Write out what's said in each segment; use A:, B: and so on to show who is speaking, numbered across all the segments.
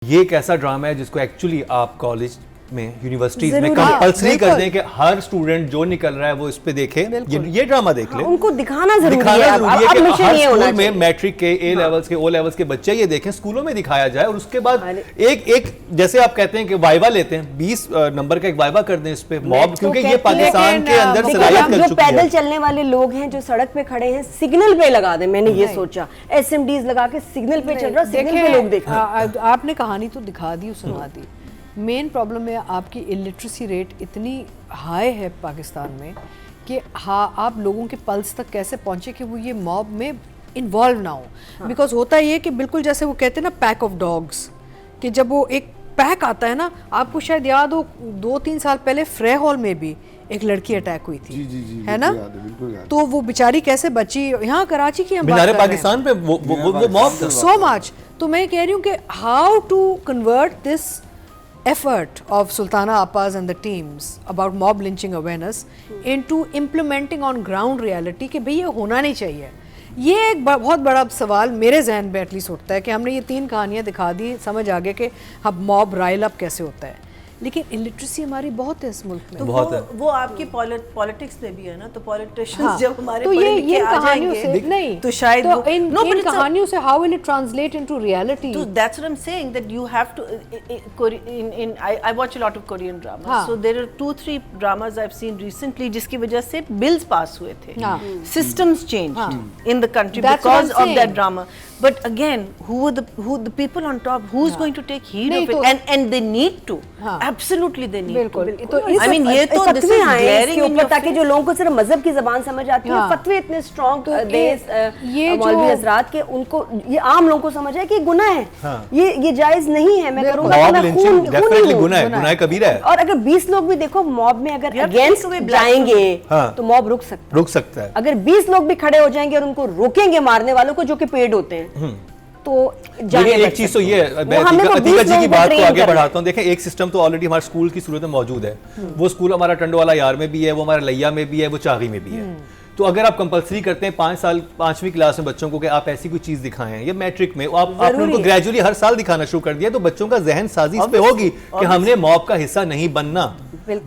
A: ये एक ऐसा ड्रामा है जिसको एक्चुअली आप कॉलेज में, यूनिवर्सिटीज में कंपल्सरी कर दें कि हर स्टूडेंट जो निकल रहा है वो इस पे देखे, ये ड्रामा देख ले।
B: उनको दिखाना जरूरी है
A: कि हर स्कूल में मैट्रिक के, ए लेवल्स के, ओ लेवल्स के बच्चे ये देखें, स्कूलों में दिखाया जाए। और उसके बाद एक जैसे आप कहते हैं कि वाइवा लेते हैं, 20 नंबर का एक वाइवा कर दें इस पे मॉब, क्योंकि ये पाकिस्तान के अंदर सलाहियत कर चुकी है।
B: पैदल चलने वाले लोग हैं जो सड़क पे खड़े हैं, सिग्नल पे लगा दें। मैंने ये सोचा एसएमडीज लगा के सिग्नल पे चल रहा, सिग्नल पे लोग देख।
C: आपने कहानी तो दिखा दी, सुना दी। मेन प्रॉब्लम है आपकी इलिटरेसी रेट इतनी हाई है पाकिस्तान में कि हाँ, आप लोगों के पल्स तक कैसे पहुँचे कि वो ये मॉब में इन्वॉल्व ना हो। बिकॉज होता ये कि बिल्कुल जैसे वो कहते हैं ना पैक ऑफ डॉग्स, कि जब वो एक पैक आता है ना, आपको शायद याद हो 2-3 साल पहले फ्रे हॉल में भी एक लड़की अटैक हुई थी। जी, है ना? तो वो बेचारी कैसे बची, यहाँ कराची की हम बात कर रहे हैं,
A: पाकिस्तान पे वो मॉब
C: सो मच। तो मैं कह रही हूँ कि how to convert this effort of Sultana Appas and the teams about mob lynching awareness into implementing on ground reality कि भाई ये होना नहीं चाहिए। ये एक बहुत बड़ा सवाल मेरे जहन में एटलीस्ट उठता है कि हमने ये 3 कहानियाँ दिखा दी, समझ आ गया कि अब मॉब राइल अप कैसे होता है, लेकिन इलिटरेसी हमारी बहुत है इस मुल्क में।
D: तो वो आपकी पॉलिटिक्स में भी है ना, तो पॉलिटिशियंस जब हमारे
C: तो ये कहानियों से नहीं,
D: तो शायद
C: तो इन कहानियों से how will it translate into reality?
D: तो that's what I am saying, that you have to in I watch a lot of Korean drama, so there are 2-3 dramas I have seen recently जिसकी वजह से bills pass हुए थे, systems changed in the country because of that drama. But again, who the people on top, who's going to take heed of it? And they need to. Absolutely they need to.
B: तो I mean ये तो this is glaring ऊपर, ताकि जो लोगों को सिर्फ मजहब की ज़बान समझ आती है, फतवे इतने स्ट्रॉन्ग ये मौलवी हजरात के, उनको ये आम लोगों को समझ है कि गुनाह है, ये जायज नहीं है, मैं करूँगा तो मैं खून
A: गुनाह कबीरा है।
B: और अगर 20 लोग भी देखो मॉब में अगर अगेंस्ट जाएंगे तो मॉब रुक सकता है। अगर 20 लोग भी खड़े हो जाएंगे और उनको रोकेंगे मारने वालों को जो कि पेड होते हैं, तो
A: एक चीज तो ये मैं अतीका जी की बात को आगे बढ़ाता हूँ। देखें, एक सिस्टम तो ऑलरेडी हमारे स्कूल की सूरत में मौजूद है। वो स्कूल हमारा टंडोवाला यार में भी है, वो हमारा लैया में भी है, वो चागी में भी है। तो अगर आप कंपलसरी करते हैं 5वीं क्लास में बच्चों को कि आप ऐसी कोई चीज दिखाएं, या मैट्रिक में आपने उनको ग्रेजुअली हर साल दिखाना शुरू कर दिया, तो बच्चों का जहन साजी इस पे होगी कि हमने मॉब का हिस्सा नहीं बनना।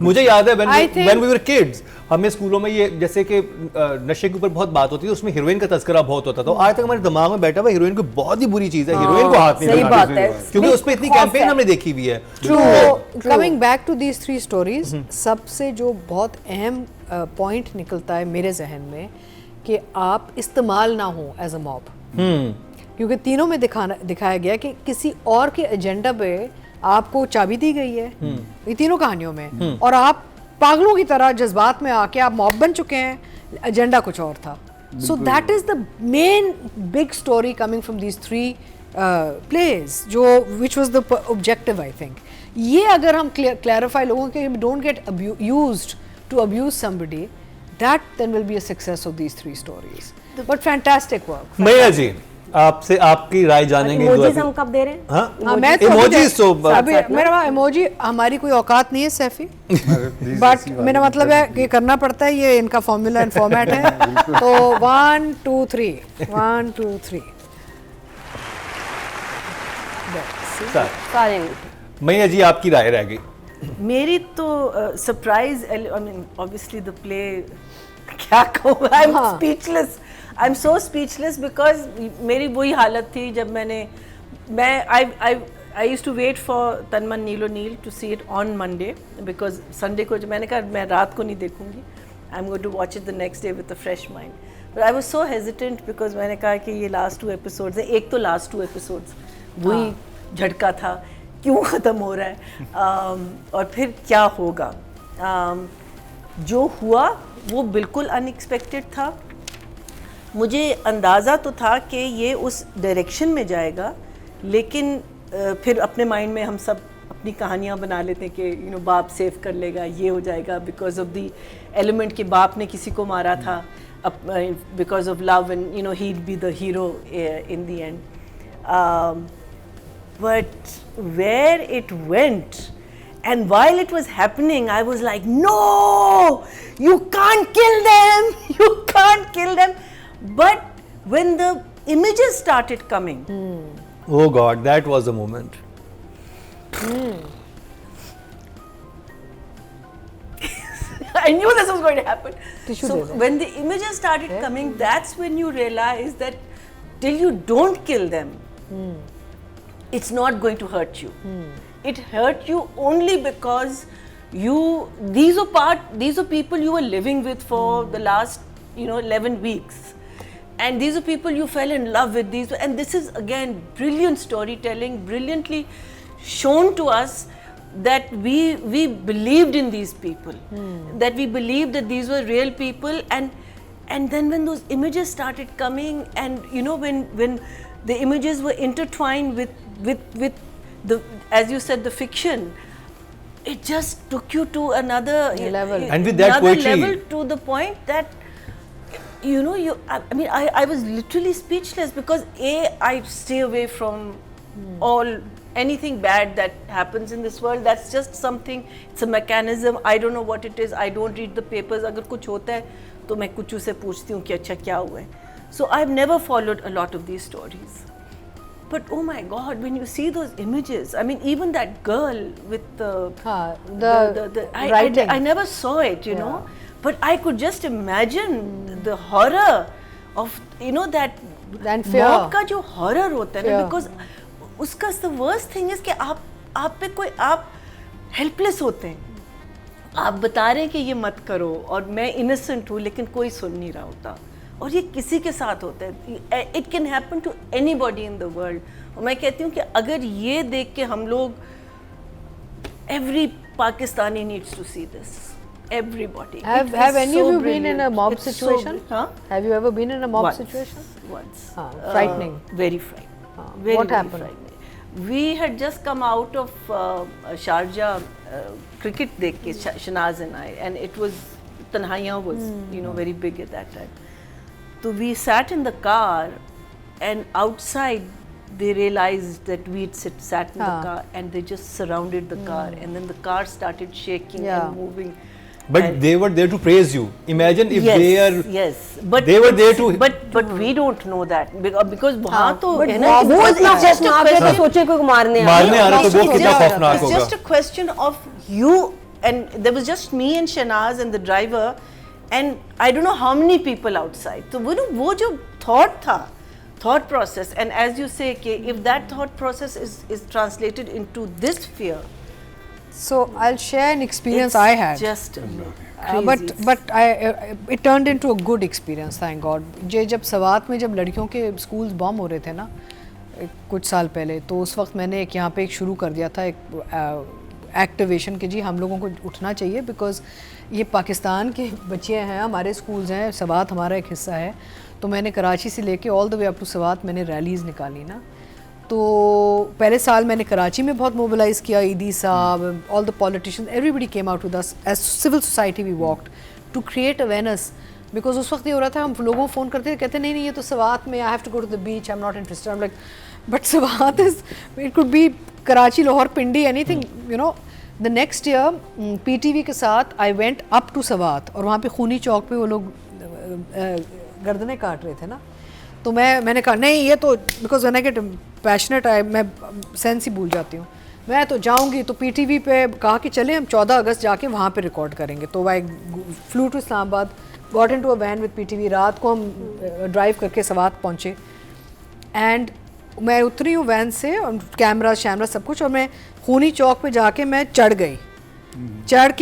A: मुझे याद है when we were kids, हमें स्कूलों में ये जैसे कि नशे के ऊपर बहुत बात होती थी, उसमें हीरोइन का तस्करा बहुत होता था। तो आज तक हमारे दिमाग में बैठा हुआ हीरोइन कोई बहुत ही बुरी चीज है, हीरोइन को हाथ नहीं लगाना, क्योंकि उस पर इतनी कैंपेन हमने देखी हुई है।
C: Coming back to these 3 stories, सबसे जो बहुत अहम पॉइंट निकलता है मेरे जहन में कि आप इस्तेमाल ना हो एज अ मॉब, क्योंकि तीनों में दिखाया गया कि किसी और के एजेंडा पे आपको चाबी दी गई है, ये तीनों कहानियों में, और आप पागलों की तरह जज्बात में आके आप मॉब बन चुके हैं, एजेंडा कुछ और था। So that is the main big story coming from these 3 plays, जो which was the objective I think. ये अगर हम क्लैरिफाई लोगों के, don't get used to abuse somebody, that then will be a success of these 3 stories. But fantastic work.
A: Maiya ji, आपसे आपकी राय जानेंगे।
B: Emojis हम कब दे रहे हैं?
C: हाँ, मैं तो इमोजीज तो अभी मेरा इमोजी हमारी कोई औकात नहीं है सैफी, बट मेरा मतलब है कि करना पड़ता है, ये इनका फॉर्मूला एंड फॉर्मेट है। तो 1 2 3 1 2 3
A: मैया जी, आपकी राय रह गई।
D: मेरी तो surprise, I mean obviously the play, क्या कहूँ, I am speechless, I am so speechless, because मेरी वही हालत थी जब I used to wait for तन्मन नीलो नील to see it on Monday, because Sunday को जब मैंने कहा मैं रात को नहीं देखूंगी, I am going to watch it the next day with a fresh mind, but I was so hesitant because मैंने कहा कि ये लास्ट 2 एपिसोड्स हैं, एक तो लास्ट 2 एपिसोड्स वही झटका था, क्यों ख़त्म हो रहा है, और फिर क्या होगा। जो हुआ वो बिल्कुल अनएक्सपेक्टेड था। मुझे अंदाज़ा तो था कि ये उस डायरेक्शन में जाएगा, लेकिन फिर अपने माइंड में हम सब अपनी कहानियाँ बना लेते हैं कि बाप सेव कर लेगा, ये हो जाएगा, बिकॉज ऑफ द एलिमेंट कि बाप ने किसी को मारा था, because of love, and he be the hero in the end. But where it went, and while it was happening, I was like, no, you can't kill them, you can't kill them. But when the images started coming,
A: oh God, that was the moment.
D: I knew this was going to happen.
C: Tissue
D: So
C: de de.
D: when the images started coming, that's when you realize that till you don't kill them, it's not going to hurt you. It hurt you only because these are people you were living with for the last 11 weeks, and these are people you fell in love with. And this is again brilliant storytelling, brilliantly shown to us that we believed in these people, that we believed that these were real people, and then when those images started coming, and when the images were intertwined with the, as you said, the fiction, it just took you to another
C: level.
A: And with that
D: another
A: poetry,
D: level, to the point that I was literally speechless, because I stay away from anything bad that happens in this world. That's just something, it's a mechanism. I don't know what it is. I don't read the papers. अगर कुछ होता है तो मैं कुछ से पूछती हूँ कि अच्छा क्या हुआ है. So I've never followed a lot of these stories. But oh my God, when you see those images, I mean, even that girl with the
C: writing.
D: I never saw it, you know, but I could just imagine the horror of that
C: fear.
D: mob का जो horror होता है ना, because उसका the worst thing is कि आप पे कोई, आप helpless होते हैं, आप बता रहे हैं कि ये मत करो और मैं innocent हूँ, लेकिन कोई सुन नहीं रहा होता, और ये किसी के साथ होता है. It can happen to anybody in the world. और मैं कहती हूँ कि अगर ये देख के हम लोग, every Pakistani needs to see this. Everybody.
C: Have any of you been in a mob situation? Have you ever been in a mob situation?
D: Once.
C: Frightening.
D: Very frightening.
C: What happened?
D: Frightening. We had just come out of Sharjah cricket देख के, Shanaz and I, and it was, Tanhaiya was very big at that time. So we sat in the car, and outside they realized that we'd sat in the car, and they just surrounded the car, and then the car started shaking and moving.
A: But they were there to praise you. Imagine if they are.
D: But
A: they were there to.
D: But we don't know that, because वहाँ तो है ना,
B: वो इतना just आके तो सोचे कोई मारने
A: आ रहा, तो वो कितना खौफनाक होगा.
D: It's just a question of you, and there was just me and Shanaz and the driver, and I don't know how many people outside. So वो जो thought process, and as you say, if that thought process is translated into this fear.
C: So I'll share an experience I had.
D: Just
C: but it turned into a good experience, thank God. जब सवात में जब लड़कियों के schools bomb हो रहे थे ना कुछ साल पहले, तो उस वक्त मैंने एक यहाँ पे एक शुरू कर दिया था एक एक्टिवेशन कि जी हम लोगों को उठना चाहिए, बिकॉज ये पाकिस्तान के बच्चे हैं, हमारे स्कूल्स हैं, सवात हमारा एक हिस्सा है. तो मैंने कराची से लेके all the way up to Swat मैंने रैलीज़ निकाली ना. तो पहले साल मैंने कराची में बहुत मोबिलाइज़ किया, Edhi sahab, all the politicians, everybody came out with us as civil society. We walked to create awareness, because उस वक्त ये हो रहा था, हम लोगों को फ़ोन करते थे, कहते नहीं ये तो सवात में, I have to go to the beach, I am not interested. I am like but Swat is, it could be Karachi, Lahore, Pindi, anything, you know. The next year PTV के साथ I went up to Swat, और वहाँ पे खूनी चौक पे वो लोग गर्दनें काट रहे थे ना. तो मैंने कहा नहीं, ये तो because when I get passionate, मैं सेंस ही भूल जाती हूँ, मैं तो जाऊँगी. तो PTV पे कहा कि चलें हम 14 अगस्त जाके वहाँ पे रिकॉर्ड करेंगे. तो I flew to Islamabad, got into a van with PTV. रात को हम ड्राइव करके सवात पहुँचे, एंड मैं उतरी हूँ वैन से, कैमरा शैमरा सब कुछ, और मैं खूनी चौक पे जाके मैं चढ़ गई. चढ़ के